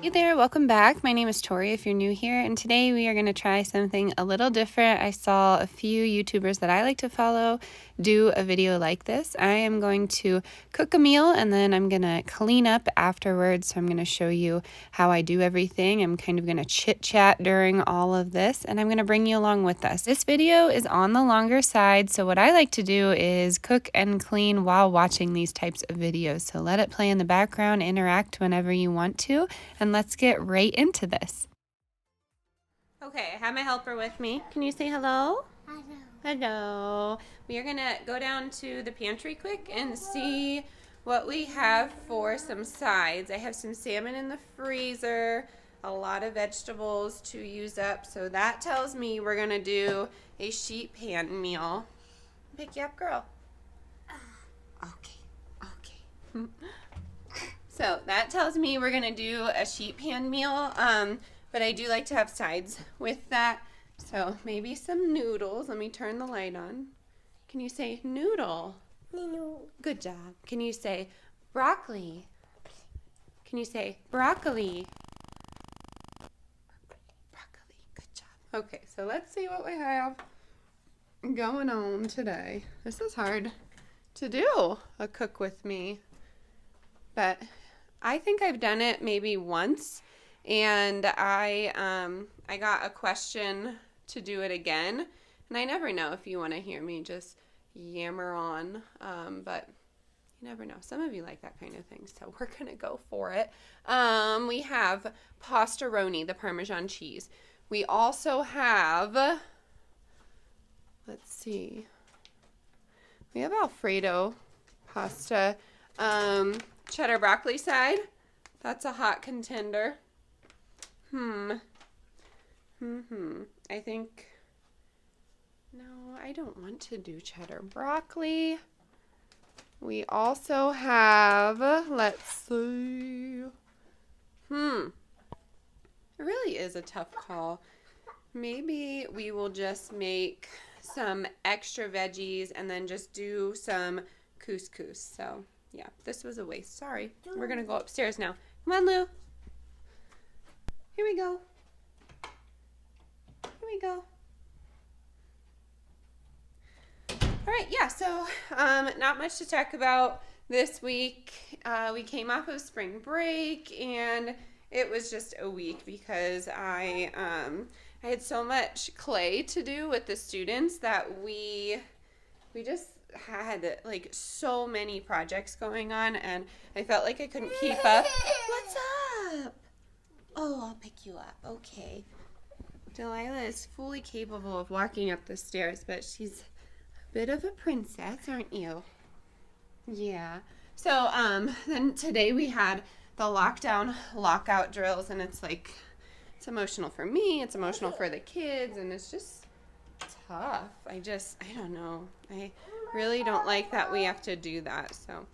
Hey there, welcome back. My name is Tori if you're new here, and today we are going to try something a little different. I saw a few YouTubers that I like to follow do a video like this. I am going to cook a meal and then I'm going to clean up afterwards. So I'm going to show you how I do everything. I'm kind of going to chit chat during all of this, and I'm going to bring you along with us. This video is on the longer side, so what I like to do is cook and clean while watching these types of videos. So let it play in the background, interact whenever you want to, and let's get right into this. Okay, I have my helper with me. Can you say hello? Hello. Hello. We are gonna go down to the pantry quick and see what we have for some sides. I have some salmon in the freezer, a lot of vegetables to use up, so that tells me we're gonna do a sheet pan meal. Pick you up, girl. Okay. So that tells me we're gonna do a sheet pan meal, but I do like to have sides with that. So maybe some noodles. Let me turn the light on. Can you say noodle? Noodle. Good job. Can you say broccoli? Can you say broccoli? Broccoli. Good job. Okay, so let's see what we have going on today. This is hard to do, a cook with me, but I think I've done it maybe once, and I got a question to do it again, and I never know if you want to hear me just yammer on, but you never know. Some of you like that kind of thing, so we're gonna go for it. We have pastaroni, the Parmesan cheese. We also have, let's see, we have Alfredo pasta. Cheddar broccoli side. That's a hot contender. I think, no, I don't want to do cheddar broccoli. We also have, let's see. It really is a tough call. Maybe we will just make some extra veggies and then just do some couscous. So yeah, this was a waste. Sorry. We're going to go upstairs now. Come on, Lou. Here we go. Here we go. All right, yeah, so not much to talk about this week. We came off of spring break, and it was just a week because I had so much clay to do with the students that we just had like so many projects going on, and I felt like I couldn't keep up. What's up? Oh, I'll pick you up. Okay. Delilah is fully capable of walking up the stairs, but she's a bit of a princess, aren't you? Yeah. So then today we had the lockdown lockout drills, and it's like, it's emotional for me, it's emotional for the kids, and it's just tough. I don't know. I really don't like that we have to do that. So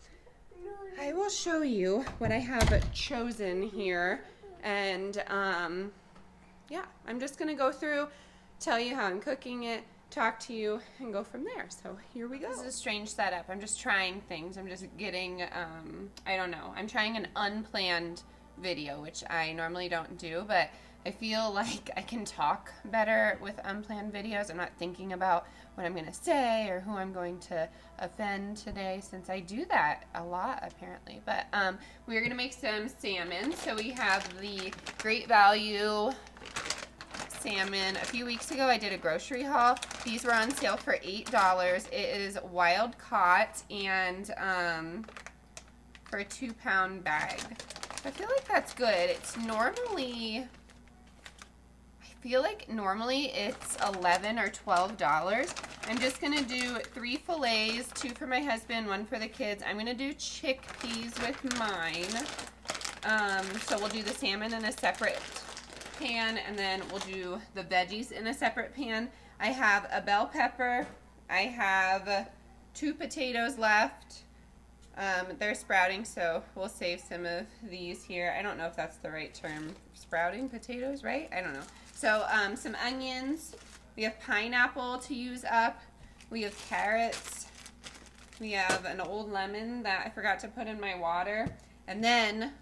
I will show you what I have chosen here. And yeah, I'm just going to go through, tell you how I'm cooking it, talk to you, and go from there. So here we go. This is a strange setup. I'm just trying things. I'm just getting, I don't know. I'm trying an unplanned video, which I normally don't do, but I feel like I can talk better with unplanned videos. I'm not thinking about what I'm going to say or who I'm going to offend today, since I do that a lot apparently. But we're going to make some salmon. So we have the Great Value salmon. A few weeks ago I did a grocery haul. These were on sale for $8. It is wild caught, and for a 2-pound bag. I feel like that's good. It's normally, it's $11 or $12. I'm just gonna do 3 fillets, 2 for my husband, 1 for the kids. I'm gonna do chickpeas with mine. So we'll do the salmon in a separate pan, and then we'll do the veggies in a separate pan. I have a bell pepper. I have 2 potatoes left. They're sprouting, so we'll save some of these here. I don't know if that's the right term. Sprouting potatoes, right? I don't know. So some onions. We have pineapple to use up. We have carrots. We have an old lemon that I forgot to put in my water. And then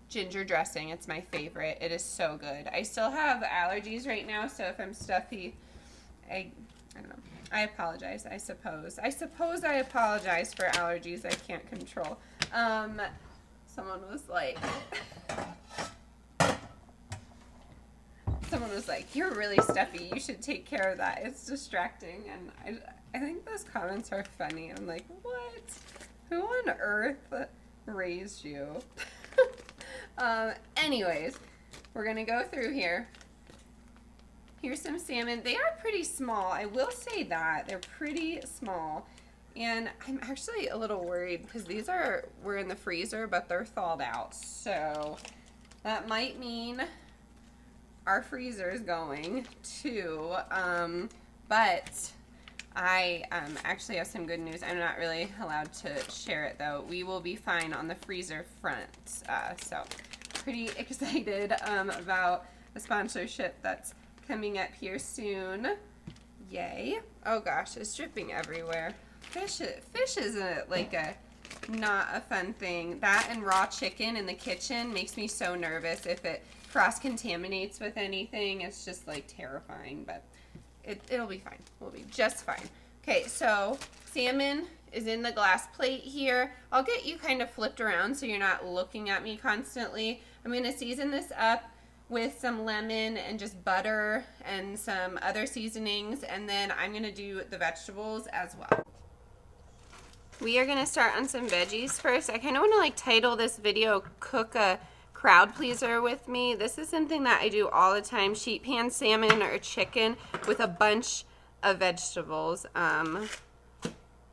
ginger dressing. It's my favorite. It is so good. I still have allergies right now, so if I'm stuffy, I don't know. I apologize, I suppose. I apologize for allergies I can't control. Someone was like, you're really stuffy. You should take care of that. It's distracting. And I think those comments are funny. I'm like, what? Who on earth raised you? Anyways, we're going to go through here. Here's some salmon. They are pretty small. I will say that. They're pretty small. And I'm actually a little worried because were in the freezer, but they're thawed out. So that might mean our freezer is going too. But I actually have some good news. I'm not really allowed to share it though. We will be fine on the freezer front. So pretty excited about the sponsorship that's coming up here soon. Yay. Oh gosh, it's dripping everywhere. Fish is not a fun thing. That and raw chicken in the kitchen makes me so nervous. If it cross-contaminates with anything, it's just like terrifying, but it'll be fine. We'll be just fine. Okay, so salmon is in the glass plate here. I'll get you kind of flipped around so you're not looking at me constantly. I'm going to season this up with some lemon and just butter and some other seasonings, and then I'm going to do the vegetables as well. We are going to start on some veggies first. I kind of want to like title this video Cook a Crowd Pleaser with Me. This is something that I do all the time. Sheet pan salmon or chicken with a bunch of vegetables.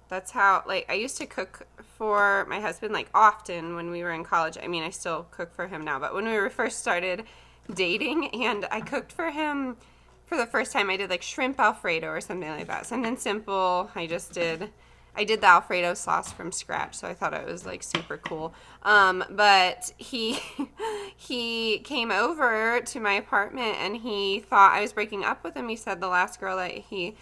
That's how, like, I used to cook for my husband like often when we were in college. I mean, I still cook for him now, but when we were first started dating, and I cooked for him for the first time, I did like shrimp Alfredo or something like that. Something simple. I did the Alfredo sauce from scratch, so I thought it was like super cool. But he came over to my apartment and he thought I was breaking up with him. He said the last girl that he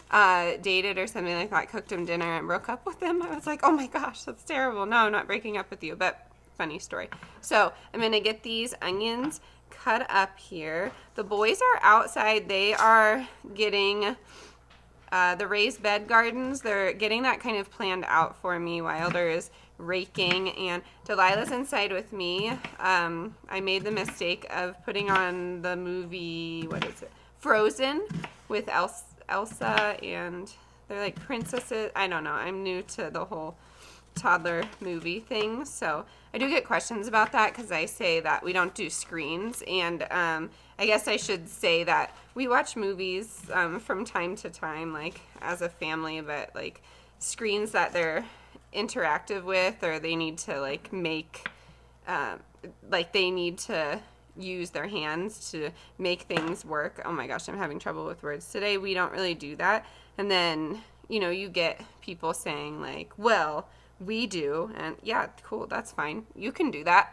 dated or something like that cooked him dinner and broke up with him. I was like, oh my gosh, that's terrible. No, I'm not breaking up with you, but funny story. So I'm gonna get these onions cut up here. The boys are outside. They are getting the raised bed gardens. They're getting that kind of planned out for me. Wilder is raking, and Delilah's inside with me. I made the mistake of putting on the movie, what is it? Frozen with Elsa, and they're like princesses. I don't know. I'm new to the whole toddler movie thing, so I do get questions about that because I say that we don't do screens, and I guess I should say that we watch movies from time to time, like as a family, but like screens that they're interactive with, or they need to like make like they need to use their hands to make things work. Oh my gosh, I'm having trouble with words today. We don't really do that. And then, you know, you get people saying like, well, we do, and yeah, cool, that's fine. You can do that.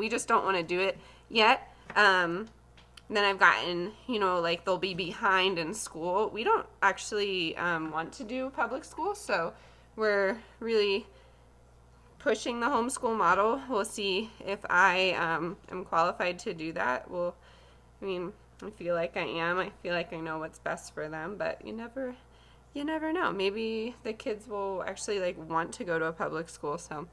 We just don't want to do it yet. Then I've gotten, you know, like they'll be behind in school. We don't actually want to do public school, so we're really pushing the homeschool model. We'll see if I am qualified to do that. I feel like I am. I feel like I know what's best for them, but you never know. Maybe the kids will actually like want to go to a public school, so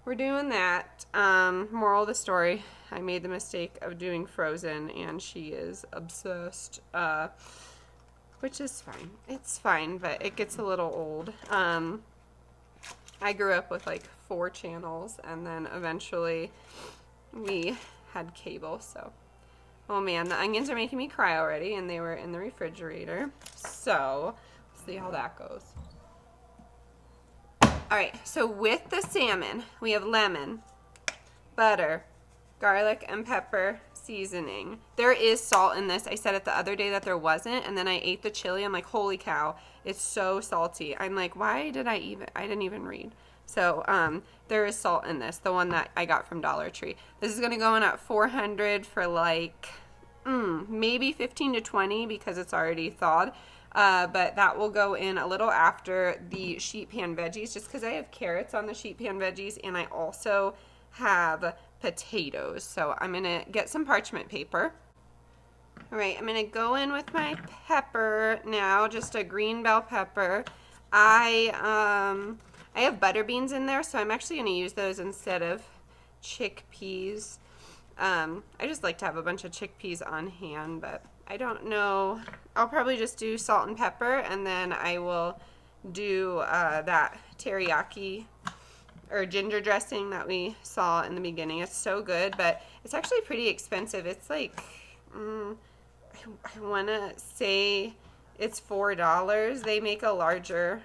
we're doing that. Moral of the story, I made the mistake of doing Frozen, and she is obsessed, which is fine. It's fine, but it gets a little old. I grew up with like 4 channels, and then eventually we had cable, so. Oh man, the onions are making me cry already, and they were in the refrigerator, so see how that goes. Alright, so with the salmon, we have lemon, butter, garlic and pepper seasoning. There is salt in this. I said it the other day that there wasn't, and then I ate the chili. I'm like, holy cow, it's so salty. I'm like, why did I didn't even read. So there is salt in this, the one that I got from Dollar Tree. This is going to go in at 400 for like maybe 15 to 20 because it's already thawed. But that will go in a little after the sheet pan veggies, just because I have carrots on the sheet pan veggies, and I also have potatoes. So I'm gonna get some parchment paper. All right, I'm gonna go in with my pepper now, just a green bell pepper. I have butter beans in there, so I'm actually gonna use those instead of chickpeas. I just like to have a bunch of chickpeas on hand, but I don't know. I'll probably just do salt and pepper, and then I will do that teriyaki or ginger dressing that we saw in the beginning. It's so good, but it's actually pretty expensive. It's like, I want to say it's $4. They make a larger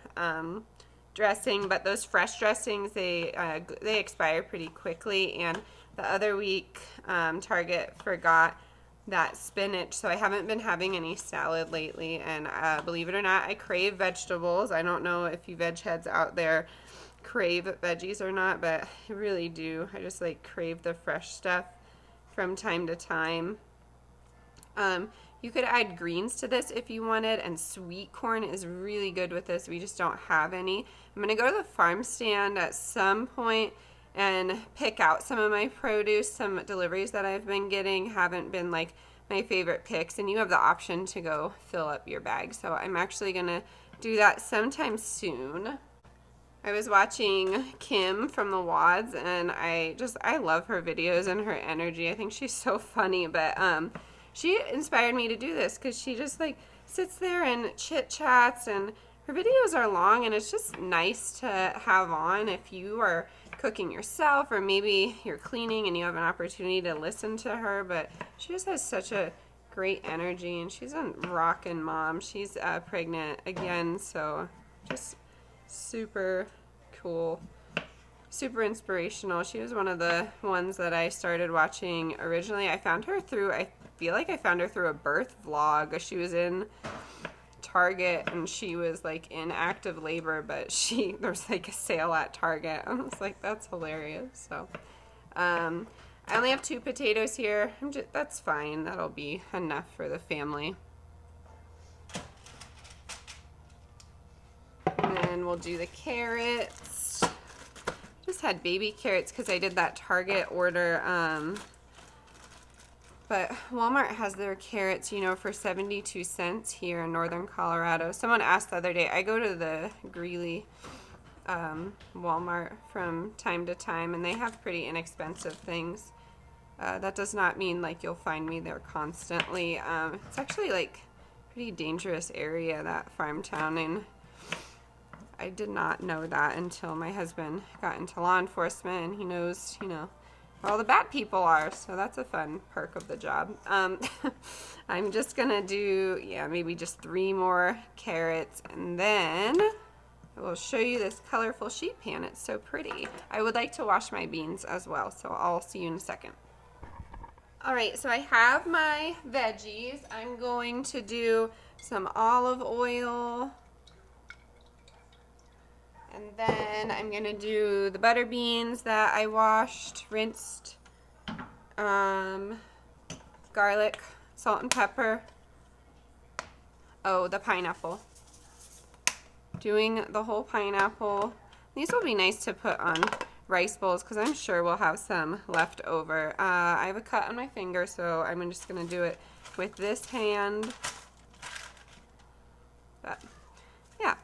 dressing, but those fresh dressings, they expire pretty quickly. And the other week, Target forgot that spinach, so I haven't been having any salad lately. And believe it or not, I crave vegetables. I don't know if you veg heads out there crave veggies or not, but I really do. I just like crave the fresh stuff from time to time. You could add greens to this if you wanted, and sweet corn is really good with this. We just don't have any. I'm going to go to the farm stand at some point and pick out some of my produce. Some deliveries that I've been getting haven't been like my favorite picks, and you have the option to go fill up your bag. So I'm actually going to do that sometime soon. I was watching Kim from the Wads, and I love her videos and her energy. I think she's so funny, but she inspired me to do this because she just like sits there and chit chats, and her videos are long, and it's just nice to have on if you are cooking yourself, or maybe you're cleaning and you have an opportunity to listen to her. But she just has such a great energy, and she's a rockin' mom. She's pregnant again, so just super cool, super inspirational. She was one of the ones that I started watching originally. I found her through, I feel like I found her through a birth vlog. She was in Target, and she was like in active labor, but there's like a sale at Target. I was like, that's hilarious. So I only have 2 potatoes here. That's fine. That'll be enough for the family. And then we'll do the carrots. Just had baby carrots because I did that Target order. But Walmart has their carrots, for 72 cents here in northern Colorado. Someone asked the other day, I go to the Greeley Walmart from time to time, and they have pretty inexpensive things. That does not mean like you'll find me there constantly. It's actually like pretty dangerous area, that farm town, and I did not know that until my husband got into law enforcement, and he knows, where all the bad people are, so that's a fun perk of the job. I'm just gonna do, maybe just 3 more carrots, and then I will show you this colorful sheet pan. It's so pretty. I would like to wash my beans as well, so I'll see you in a second. All right, so I have my veggies. I'm going to do some olive oil, and then I'm going to do the butter beans that I washed, rinsed, garlic, salt and pepper. Oh, the pineapple. Doing the whole pineapple. These will be nice to put on rice bowls because I'm sure we'll have some left over. I have a cut on my finger, so I'm just going to do it with this hand. But yeah.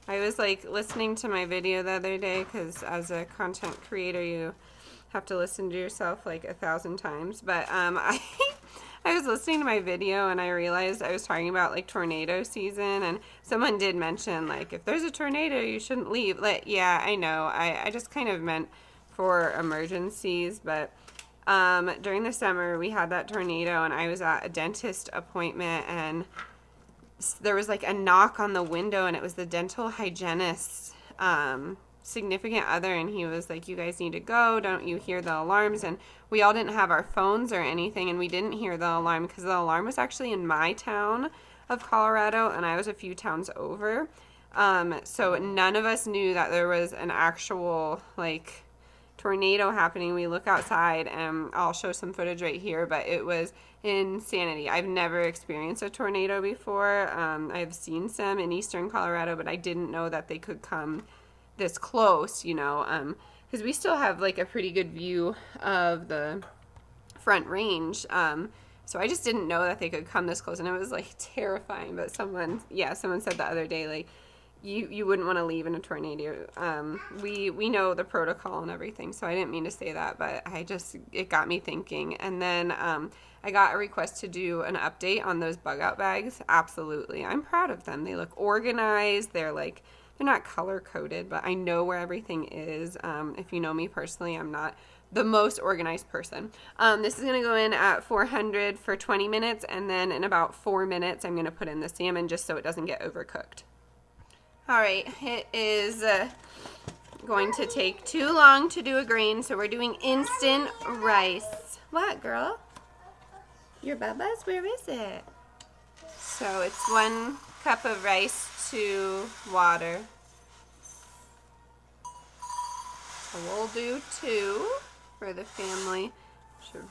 I was like listening to my video the other day because as a content creator you have to listen to yourself like 1,000 times, but I was listening to my video and I realized I was talking about like tornado season, and someone did mention like if there's a tornado you shouldn't leave. Like, yeah, I know, I just kind of meant for emergencies, but during the summer we had that tornado and I was at a dentist appointment, and there was like a knock on the window, and it was the dental hygienist's significant other, and he was like, you guys need to go, don't you hear the alarms? And we all didn't have our phones or anything, and we didn't hear the alarm because the alarm was actually in my town of Colorado, and I was a few towns over, so none of us knew that there was an actual like tornado happening. We look outside, and I'll show some footage right here, but it was insanity. I've never experienced a tornado before. I've seen some in eastern Colorado, but I didn't know that they could come this close, because because we still have like a pretty good view of the front range. So I just didn't know that they could come this close, and it was like terrifying. But someone said the other day, like, you wouldn't want to leave in a tornado. We know the protocol and everything, so I didn't mean to say that, but it got me thinking. And then I got a request to do an update on those bug out bags. Absolutely, I'm proud of them. They look organized. They're not color coded, but I know where everything is. If you know me personally, I'm not the most organized person. This is going to go in at 400 for 20 minutes, and then in about 4 minutes I'm going to put in the salmon just so it doesn't get overcooked. Alright, it is going to take too long to do a grain, so we're doing instant rice. What, girl? Your bubba's? Where is it? So it's 1 cup of rice to water. So we'll do 2 for the family. Should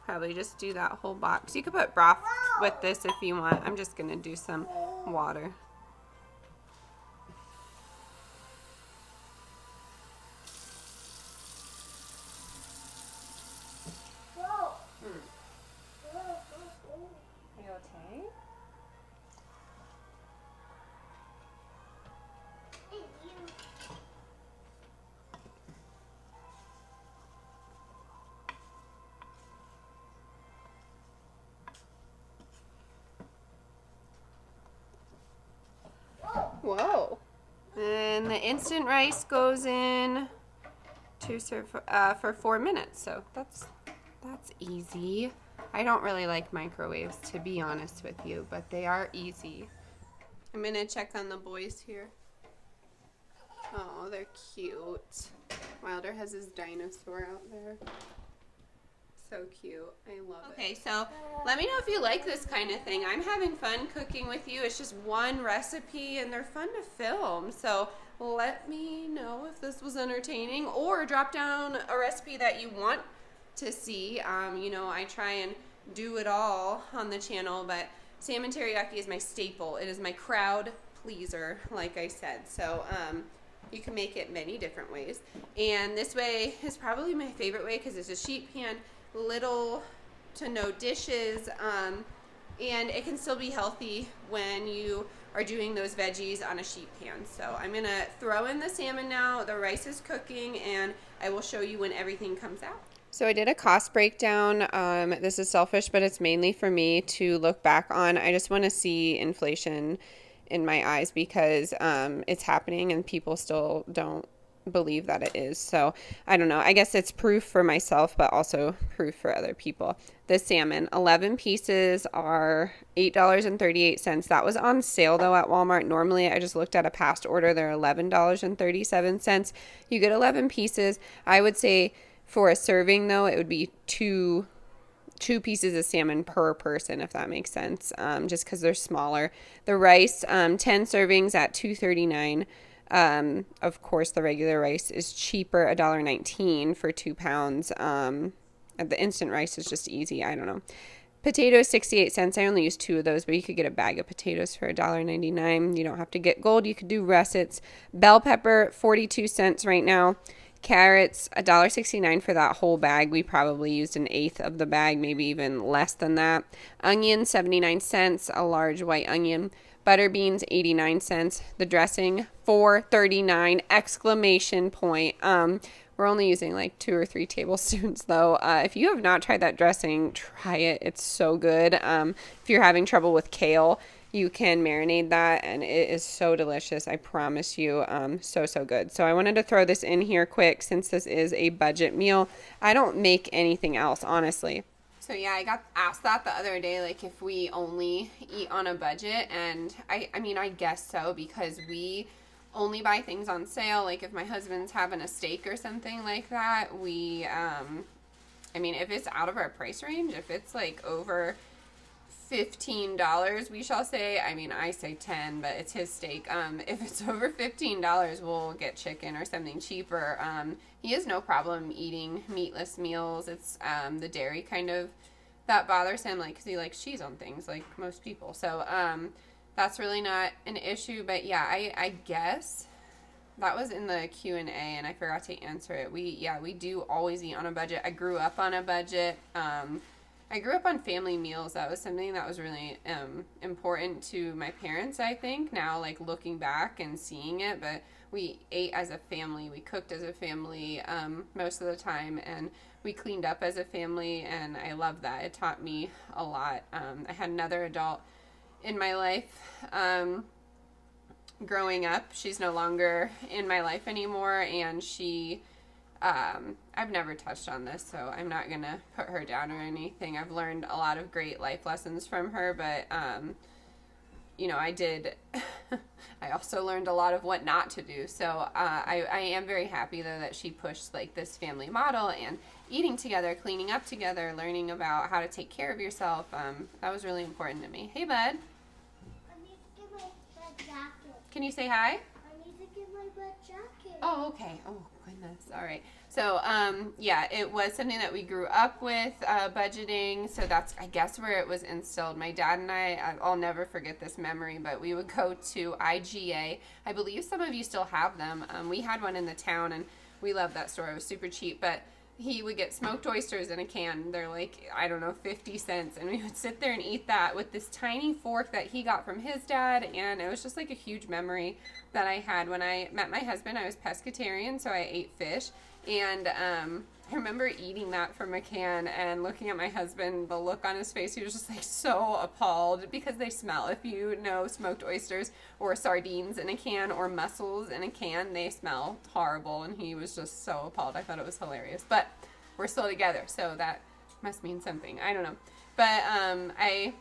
probably just do that whole box. You could put broth with this if you want. I'm just going to do some water. Whoa. And the instant rice goes in to serve for 4 minutes. So that's easy. I don't really like microwaves, to be honest with you, but they are easy. I'm going to check on the boys here. Oh, they're cute. Wilder has his dinosaur out there. So cute. I love it. Okay, so let me know if you like this kind of thing. I'm having fun cooking with you. It's just one recipe, and they're fun to film. So let me know if this was entertaining, or drop down a recipe that you want to see. I try and do it all on the channel, but salmon teriyaki is my staple. It is my crowd pleaser, like I said. So you can make it many different ways. And this way is probably my favorite way because it's a sheet pan, little to no dishes, and it can still be healthy when you are doing those veggies on a sheet pan. So I'm going to throw in the salmon now. The rice is cooking, and I will show you when everything comes out. So I did a cost breakdown. This is selfish, but it's mainly for me to look back on. I just want to see inflation in my eyes because it's happening and people still don't believe that it is. So I don't know. I guess it's proof for myself, but also proof for other people. The salmon, 11 pieces are $8.38. That was on sale though at Walmart. Normally I just looked at a past order. They're $11.37. You get 11 pieces. I would say for a serving though, it would be two pieces of salmon per person, if that makes sense, just because they're smaller. The rice, 10 servings at $2.39. Of course, the regular rice is cheaper, $1.19 for 2 pounds. The instant rice is just easy. I don't know. Potatoes, 68 cents. I only use 2 of those, but you could get a bag of potatoes for $1.99. You don't have to get gold. You could do russets. Bell pepper, 42 cents right now. Carrots, $1.69 for that whole bag. We probably used an eighth of the bag, maybe even less than that. Onion, 79 cents, a large white onion. Butter beans, 89 cents. The dressing, $4.39, exclamation point. We're only using like 2 or 3 tablespoons though. If you have not tried that dressing, try it. It's so good. If you're having trouble with kale, you can marinate that and it is so delicious. I promise you, so good. So I wanted to throw this in here quick since this is a budget meal. I don't make anything else, honestly. So yeah, I got asked that the other day, like if we only eat on a budget, and I mean, I guess so, because we only buy things on sale. Like if my husband's having a steak or something like that, we, I mean, if it's out of our price range, if it's like over $15, we shall say, I mean, I say 10, but it's his steak. If it's over $15, we'll get chicken or something cheaper. He has no problem eating meatless meals. It's the dairy kind of that bothers him, like, because he likes cheese on things like most people. So that's really not an issue. But yeah, I guess that was in the Q&A, and I forgot to answer it. We do always eat on a budget. I grew up on a budget. I grew up on family meals. That was something that was really important to my parents, I think, now, like, looking back and seeing it. But we ate as a family. We cooked as a family most of the time, and we cleaned up as a family, and I love that. It taught me a lot. I had another adult in my life growing up. She's no longer in my life anymore, and she... I've never touched on this, so I'm not going to put her down or anything. I've learned a lot of great life lessons from her, but, I also learned a lot of what not to do. So I am very happy, though, that she pushed, like, this family model and eating together, cleaning up together, learning about how to take care of yourself. That was really important to me. Hey, bud. I need to get my bed jacket. Can you say hi? I need to get my bed jacket. Oh, okay. Oh, goodness. All right. So, it was something that we grew up with, budgeting. So that's, I guess, where it was instilled. My dad and I'll never forget this memory, but we would go to IGA. I believe some of you still have them. We had one in the town, and we loved that store. It was super cheap, but he would get smoked oysters in a can. They're like, I don't know, 50 cents. And we would sit there and eat that with this tiny fork that he got from his dad. And it was just like a huge memory that I had. When I met my husband, I was pescatarian, so I ate fish. And I remember eating that from a can and looking at my husband, the look on his face, he was just like so appalled because they smell. If you know smoked oysters or sardines in a can or mussels in a can, they smell horrible. And he was just so appalled. I thought it was hilarious. But we're still together, so that must mean something. I don't know. But I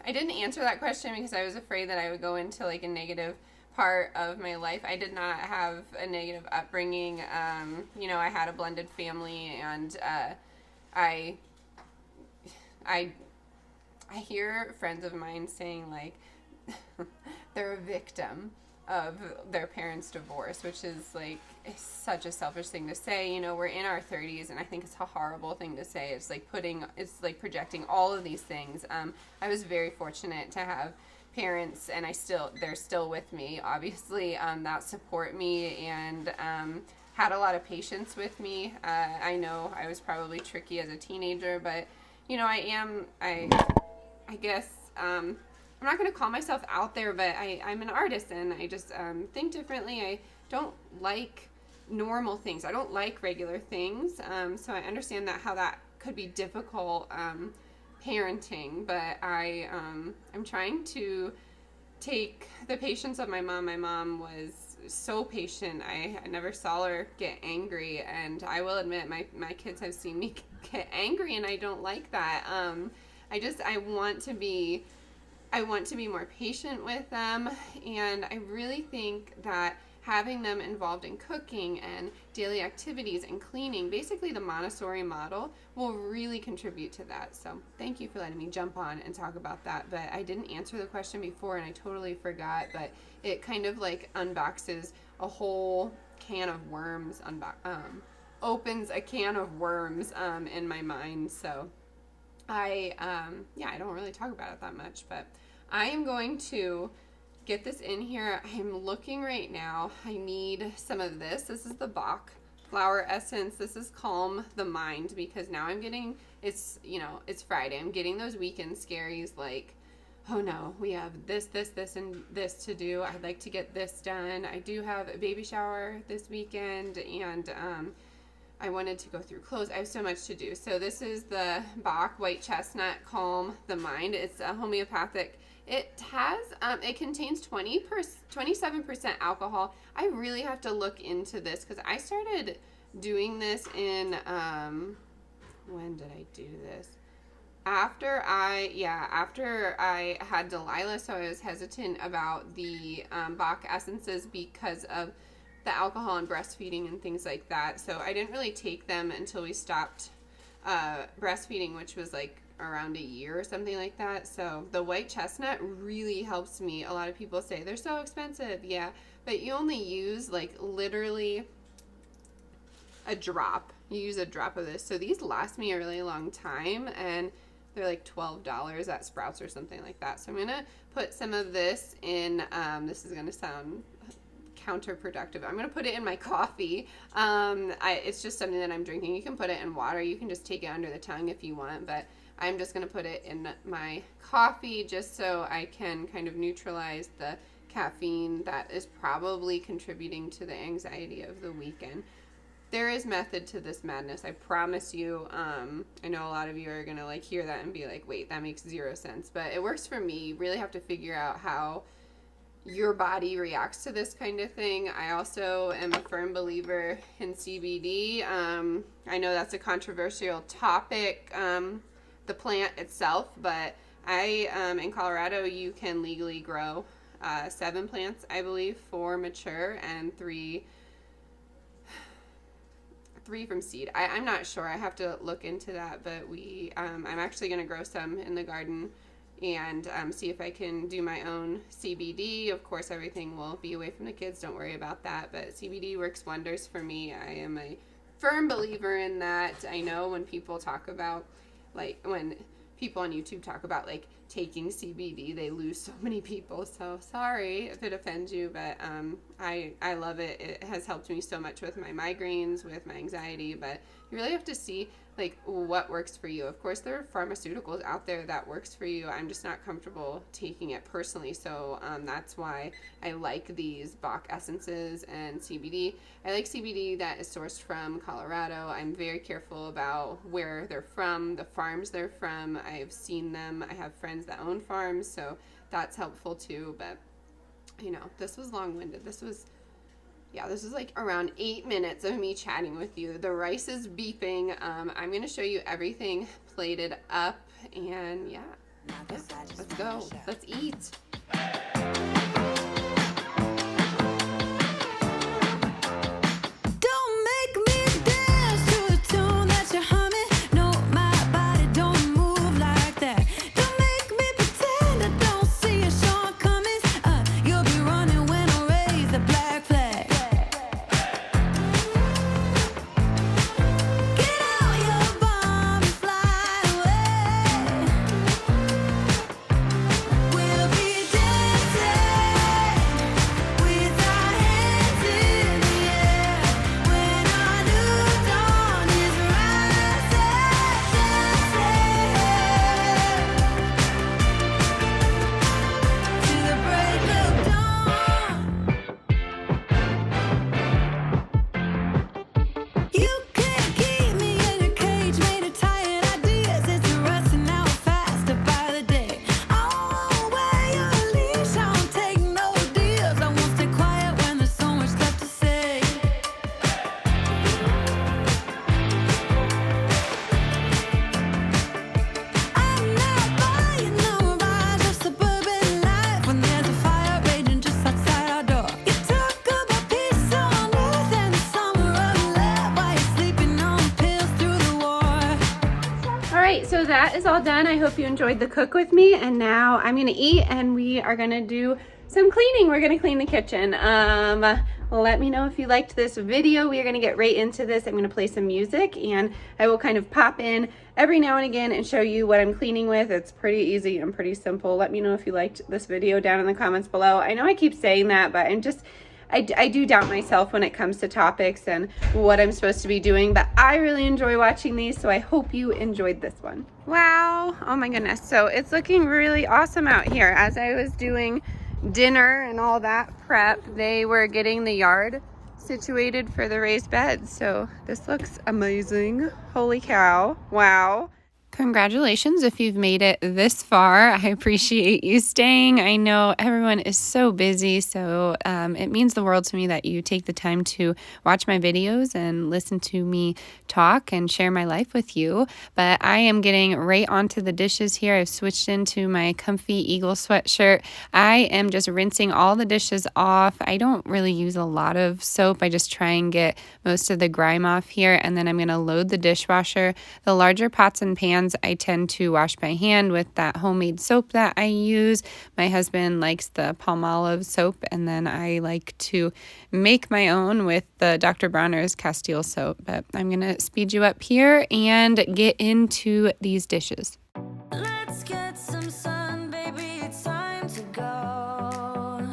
didn't answer that question because I was afraid that I would go into like a negative part of my life. I did not have a negative upbringing. I had a blended family, and I hear friends of mine saying like they're a victim of their parents' divorce, which is like such a selfish thing to say. We're in our 30s, and I think it's a horrible thing to say. It's like projecting all of these things. I was very fortunate to have parents, and they're still with me, obviously, that support me and had a lot of patience with me. I know I was probably tricky as a teenager, but I guess I'm not going to call myself out there, but I'm an artist, and I just think differently. I don't like normal things. I don't like regular things, so I understand how that could be difficult parenting, but I'm trying to take the patience of my mom. My mom was so patient. I never saw her get angry, and I will admit my kids have seen me get angry, and I don't like that. I want to be more patient with them, and I really think that having them involved in cooking and daily activities and cleaning, basically the Montessori model, will really contribute to that. So thank you for letting me jump on and talk about that. But I didn't answer the question before, and I totally forgot, but it kind of like unboxes a whole can of worms, opens a can of worms in my mind. So I don't really talk about it that much, but I am going to get this in here. I'm looking right now. I need some of this. This is the Bach flower essence. This is Calm the Mind, because now I'm getting, it's Friday. I'm getting those weekend scaries like, oh no, we have this, and this to do. I'd like to get this done. I do have a baby shower this weekend, and I wanted to go through clothes. I have so much to do. So this is the Bach White Chestnut Calm the Mind. It's a homeopathic. It contains 27% alcohol. I really have to look into this because I started doing this in, when did I do this? After I had Delilah, so I was hesitant about the Bach essences because of the alcohol and breastfeeding and things like that. So I didn't really take them until we stopped breastfeeding, which was like around a year or something like that. So the white chestnut really helps me. A lot of people say they're so expensive. Yeah, but you only use like literally a drop. You use a drop of this. So these last me a really long time, and they're like $12 at Sprouts or something like that. So I'm going to put some of this in. This is going to sound counterproductive. I'm going to put it in my coffee. It's just something that I'm drinking. You can put it in water. You can just take it under the tongue if you want, but I'm just going to put it in my coffee just so I can kind of neutralize the caffeine that is probably contributing to the anxiety of the weekend. There is method to this madness, I promise you. I know a lot of you are going to like hear that and be like, wait, that makes zero sense. But it works for me. You really have to figure out how your body reacts to this kind of thing. I also am a firm believer in CBD. I know that's a controversial topic, the plant itself, but in Colorado, you can legally grow 7 plants, I believe, 4 mature and 3 from seed. I'm not sure. I have to look into that, but I'm actually going to grow some in the garden and see if I can do my own CBD. Of course, everything will be away from the kids. Don't worry about that, but CBD works wonders for me. I am a firm believer in that. I know when people talk about, like, when people on YouTube talk about, like, taking CBD, they lose so many people. So sorry if it offends you, but I love it. It has helped me so much with my migraines, with my anxiety, but you really have to see like what works for you. Of course, there are pharmaceuticals out there that works for you. I'm just not comfortable taking it personally, so that's why I like these Bach essences and CBD. I like CBD that is sourced from Colorado. I'm very careful about where they're from, the farms they're from. I've seen them. I have friends that own farms, so that's helpful too. But you know, this was long-winded. This was like around 8 minutes of me chatting with you. The rice is beeping. I'm going to show you everything plated up. And yeah, let's go. Let's eat. So that is all done. I hope you enjoyed the cook with me, and now I'm gonna eat and we are gonna do some cleaning. We're gonna clean the kitchen. Let me know if you liked this video. We are gonna get right into this. I'm gonna play some music and I will kind of pop in every now and again and show you what I'm cleaning with. It's pretty easy and pretty simple. Let me know if you liked this video down in the comments below. I know I keep saying that, but I do doubt myself when it comes to topics and what I'm supposed to be doing, but I really enjoy watching these, so I hope you enjoyed this one. Wow, oh my goodness. So it's looking really awesome out here. As I was doing dinner and all that prep, they were getting the yard situated for the raised beds. So this looks amazing. Holy cow, wow. Congratulations if you've made it this far. I appreciate you staying. I know everyone is so busy, so it means the world to me that you take the time to watch my videos and listen to me talk and share my life with you. But I am getting right onto the dishes here. I've switched into my comfy Eagle sweatshirt. I am just rinsing all the dishes off. I don't really use a lot of soap. I just try and get most of the grime off here, and then I'm going to load the dishwasher. The larger pots and pans I tend to wash by hand with that homemade soap that I use. My husband likes the Palmolive soap, and then I like to make my own with the Dr. Bronner's Castile soap. But I'm going to speed you up here and get into these dishes. Let's get some sun, baby, it's time to go.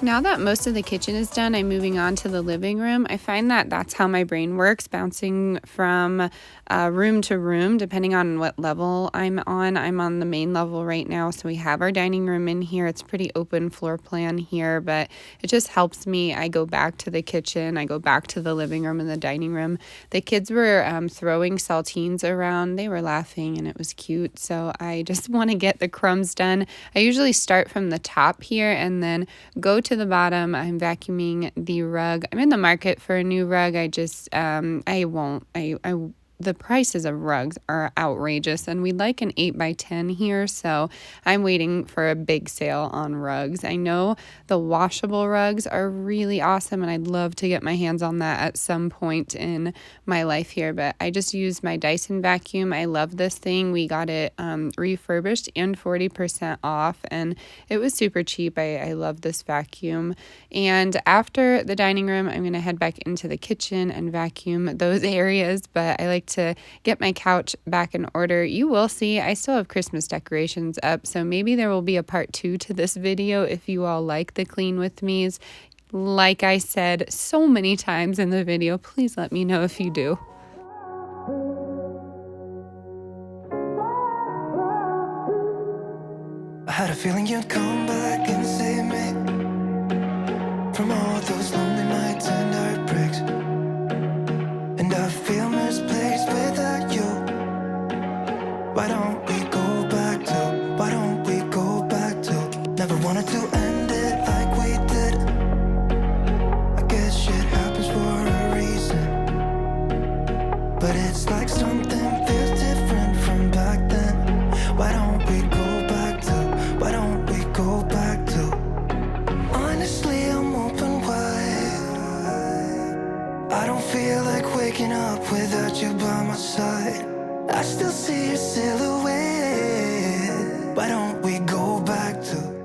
Now that most of the kitchen is done, I'm moving on to the living room. I find that that's how my brain works, bouncing from room to room, depending on what level I'm on. I'm on the main level right now, so we have our dining room in here. It's pretty open floor plan here, but it just helps me. I go back to the kitchen, I go back to the living room and the dining room. The kids were throwing saltines around. They were laughing, and it was cute, so I just want to get the crumbs done. I usually start from the top here and then go to the bottom. I'm vacuuming the rug. I'm in the market for a new rug. The prices of rugs are outrageous, and we'd like an 8x10 here, so I'm waiting for a big sale on rugs. I know the washable rugs are really awesome, and I'd love to get my hands on that at some point in my life here, but I just use my Dyson vacuum. I love this thing. We got it refurbished and 40% off, and it was super cheap. I love this vacuum. And after the dining room, I'm going to head back into the kitchen and vacuum those areas, but I like to get my couch back in order. You will see I still have Christmas decorations up, so maybe there will be a part 2 to this video if you all like the clean with me's. Like I said so many times in the video, please let me know if you do. I had a feeling you'd come back and save me from all those lonely nights and heartbreaks. And I feel misplaced without you. Why don't we go back to, why don't we go back to? Never wanted to end it like we did. I guess shit happens for a reason. But it's like something feels different from back then. Why don't we go back to, why don't we go back to? Honestly, I'm open wide. I don't feel like waking up without you by my side. I still see your silhouette. Why don't we go back to?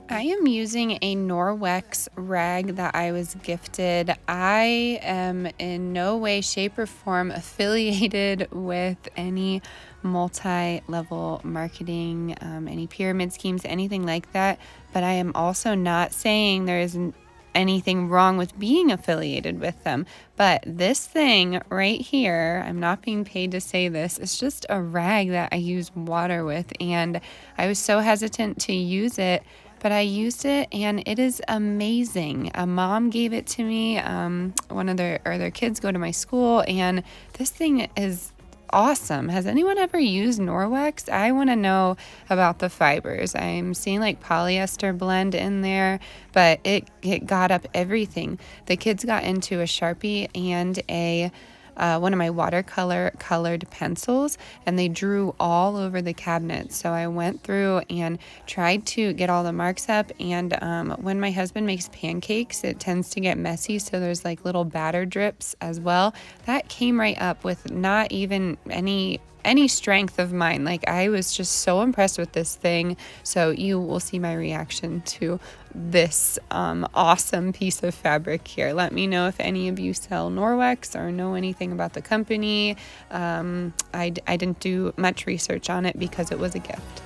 I am using a Norwex rag that I was gifted. I am in no way, shape, or form affiliated with any multi-level marketing, any pyramid schemes, anything like that. But I am also not saying there isn't anything wrong with being affiliated with them. But this thing right here, I'm not being paid to say this, it's just a rag that I use water with, and I was so hesitant to use it, but I used it and it is amazing. A mom gave it to me. One of their kids go to my school, and this thing is awesome. Has anyone ever used Norwex? I want to know about the fibers. I'm seeing like polyester blend in there, but it got up everything. The kids got into a Sharpie and a one of my watercolor colored pencils, and they drew all over the cabinet. So I went through and tried to get all the marks up, and when my husband makes pancakes, it tends to get messy, so there's like little batter drips as well. That came right up with not even any strength of mine. Like, I was just so impressed with this thing. So you will see my reaction to this awesome piece of fabric here. Let me know if any of you sell Norwex or know anything about the company. I didn't do much research on it because it was a gift.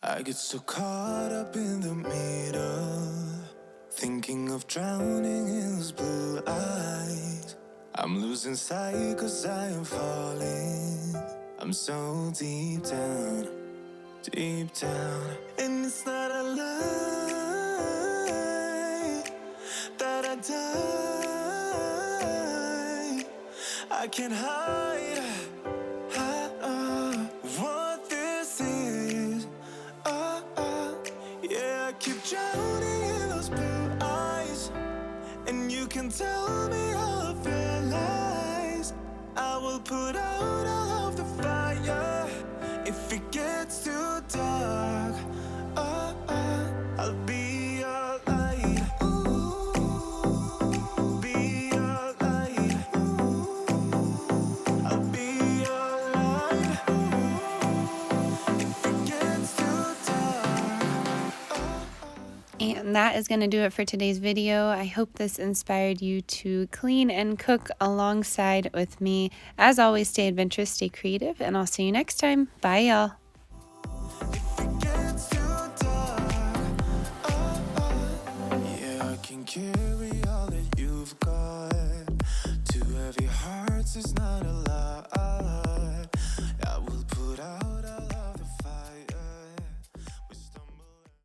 I get so caught up in the middle, thinking of drowning in those blue eyes. I'm losing sight 'cause I am falling. I'm so deep down, and it's not a lie that I die. I can't hide what this is. Yeah, I keep drowning in those blue eyes, and you can tell me all of your lies. I will put out all of the fire if it gets too dark. I'll be your light. Be your light. I'll be your light. If it gets too that is going to do it for today's video. I hope this inspired you to clean and cook alongside with me. As always, stay adventurous, stay creative, and I'll see you next time. Bye, y'all. Gets too dark. Yeah, I can carry all that you've got. Two heavy hearts is not a